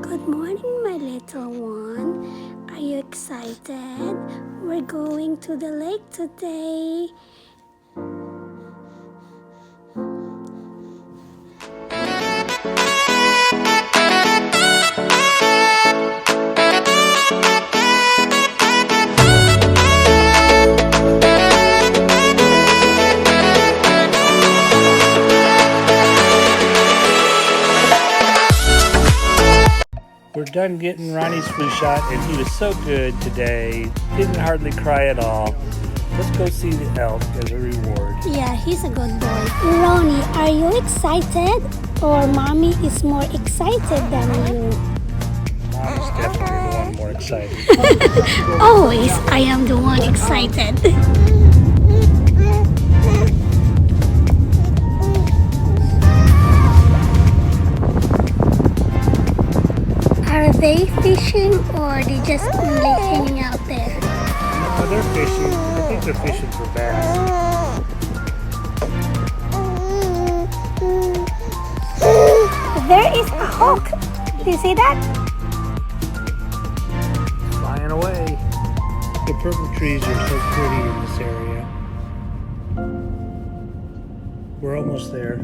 Good morning, my little one. Are you excited? We're going to the lake today. We're done getting Ronnie's flu shot, and he was so good today. Didn't hardly cry at all. Let's go see the elk as a reward. Yeah, he's a good boy. Ronnie, are you excited? Or mommy is more excited than you? Mommy's definitely the one more excited. Always, I am the one excited. Are they fishing or they just only hanging out there? No, they're fishing. I think they're fishing for bass. There is a hawk. Do you see that? Flying away. The purple trees are so pretty in this area. We're almost there.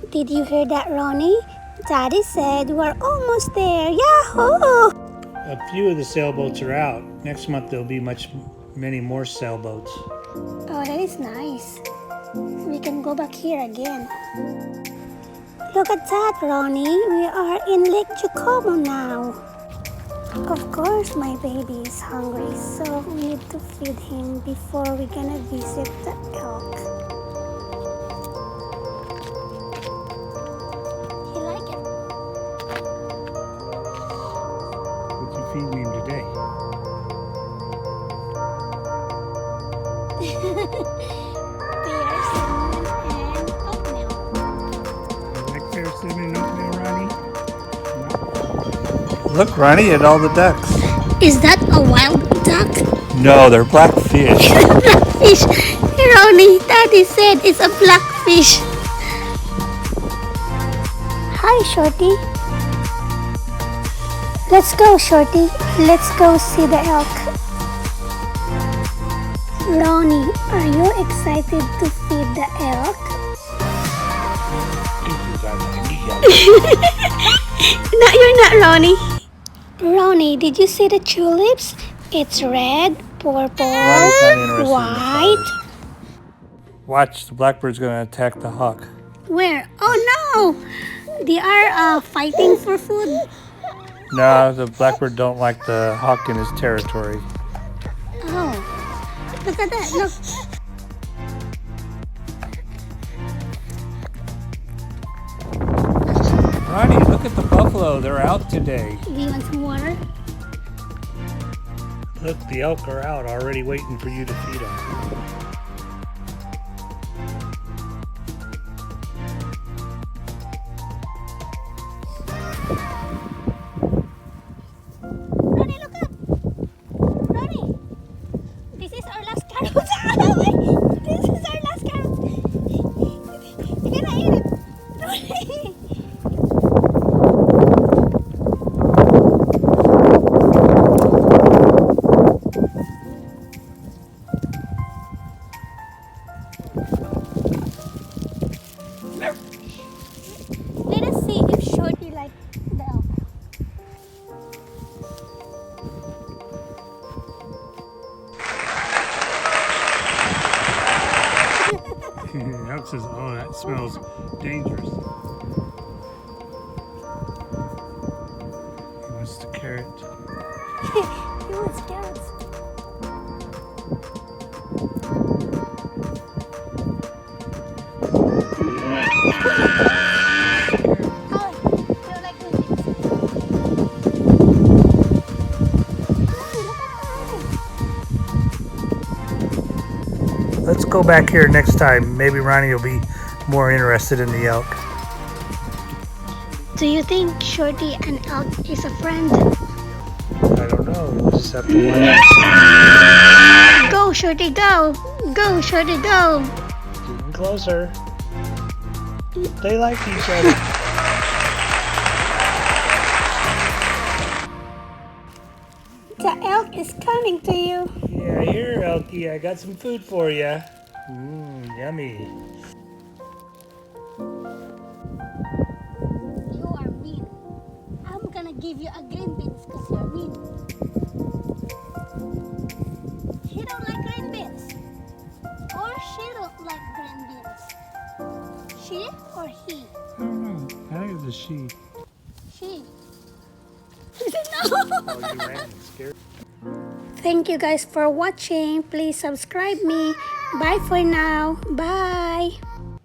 Did you hear that, Ronnie? Daddy said we're almost there. Yahoo! A few of the sailboats are out. Next month there'll be many more sailboats. Oh, that is nice. We can go back here again. Look at that, Ronnie. We are in Lake Jacobo now. Of course, my baby is hungry, so we need to feed him before we're gonna visit the elk. You like it? What you feeding him today? Pear, cinnamon, and oatmeal. You like pear, cinnamon, and oatmeal, Ronnie? Look, Ronnie, at all the ducks. Is that a wild duck? No, they're blackfish. Blackfish. Ronnie, Daddy said it's a blackfish. Hi, Shorty. Let's go, Shorty. Let's go see the elk. Ronnie, are you excited to feed the elk? No, you're not, Ronnie. Ronnie, did you see the tulips? It's red, purple, Ronnie's not interested in the white. Watch, the blackbird's going to attack the hawk. Where? Oh no! They are fighting for food. No, the blackbird don't like the hawk in his territory. Oh, look at that! Look. Ronnie, look at the buffalo. They're out today. Do you want some water? Look, the elk are out already waiting for you to feed them. Ronnie, look up! Ronnie, this is our last carrot. This is our last carrot. You're gonna eat it, Ronnie. Let us see if Shorty likes the elk. The elk says, oh, that smells dangerous. He wants the carrot. He wants carrots. Let's go back here next time. Maybe Ronnie will be more interested in the elk. Do you think Shorty and elk is a friend? I don't know. We'll just have to watch. Go, Shorty, go! Go, Shorty, go! Getting closer. They like each other. is coming to you. Yeah, here, Elkie, I got some food for you. Yummy. You are mean. I'm gonna give you a green beans because you're mean. He don't like green beans. Or she don't like green beans. She or he? I don't know. I think it's a she. She. He said no. Oh, you ran and scared. Thank you guys for watching. Please subscribe me. Bye for now. Bye.